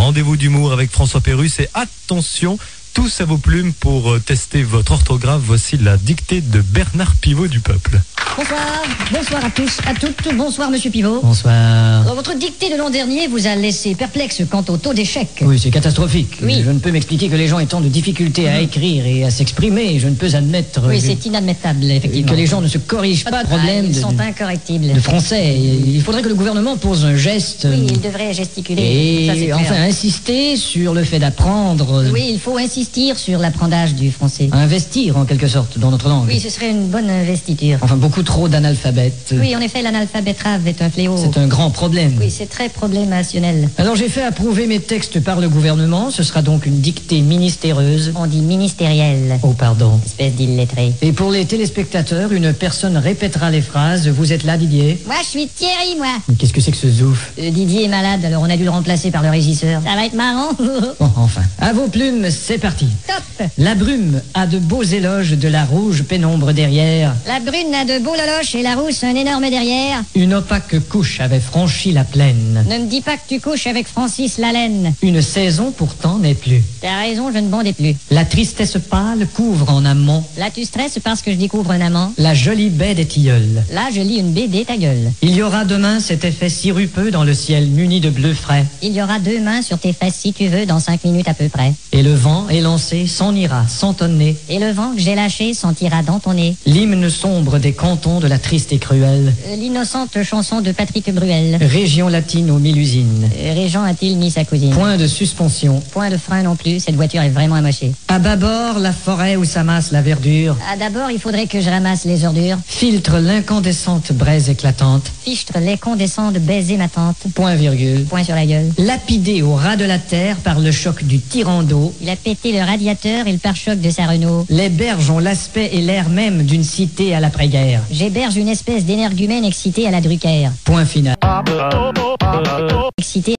rendez-vous d'humour avec François Pérusse. Et attention, tous à vos plumes pour tester votre orthographe. Voici la dictée de Bernard Pivot du Peuple. Bonsoir à tous, à toutes. Bonsoir, monsieur Pivot. Bonsoir. Votre dictée de l'an dernier vous a laissé perplexe quant au taux d'échec. Oui, c'est catastrophique. Oui. Je ne peux m'expliquer que les gens aient tant de difficultés à écrire et à s'exprimer. Je ne peux admettre Oui, c'est inadmettable, effectivement. que les gens ne se corrigent pas de problème Ils sont incorrectibles. de français. Il faudrait que le gouvernement pose un geste. Oui, il devrait gesticuler. Et Ça, c'est clair. enfin insister sur le fait d'apprendre. Oui, il faut insister sur l'apprentissage du français. Investir en quelque sorte dans notre langue. Oui, ce serait une bonne investiture. Enfin, beaucoup trop d'analphabètes. Oui, en effet, l'analphabétrave est un fléau. C'est un grand problème. Oui, c'est très problémationnel. Alors j'ai fait approuver mes textes par le gouvernement. Ce sera donc une dictée ministéreuse. On dit ministériel. Oh, pardon. Espèce d'illettré. Et pour les téléspectateurs, une personne répétera les phrases. Vous êtes là, Didier? Moi, je suis Thierry, moi. Mais qu'est-ce que c'est que ce zouf? Didier est malade, alors on a dû le remplacer par le régisseur. Ça va être marrant. Bon, enfin. À vos plumes, c'est parti. Top. La brume a de beaux éloges de la rouge pénombre derrière. La brune a de beaux loloches et la rousse un énorme derrière. Une opaque couche avait franchi la plaine. Ne me dis pas que tu couches avec Francis Lalaine. Une saison pourtant n'est plus. T'as raison, je ne bondais plus. La tristesse pâle couvre en amont Là, tu stresses parce que je découvre un amant. la jolie baie des tilleuls. Là, je lis une BD, ta gueule. Il y aura demain cet effet sirupeux dans le ciel muni de bleu frais. Il y aura 2 mains sur tes fesses si tu veux, dans 5 minutes à peu près. Et le vent élancé s'en ira s'entonner. Et le vent que j'ai lâché sentira dans ton nez. L'hymne sombre des cantons de la triste et cruelle L'innocente chanson de Patrick Bruel. région latine aux 1000 usines. Régent a-t-il mis sa cousine? Point de suspension. Point de frein non plus, cette voiture est vraiment amochée. À bâbord, la forêt où s'amasse la verdure Ah, d'abord, il faudrait que je ramasse les ordures. filtre l'incandescente braise éclatante. Fichtre les condescends de baiser ma tante. Point virgule. Point sur la gueule. Lapidé au ras de la terre par le choc du tyran d'eau, Il a pété le radiateur et le pare-choc de sa Renault. les berges ont l'aspect et l'air même d'une cité à l'après-guerre. J'héberge une espèce d'énergumène excité à la Drucker. Point final. Excité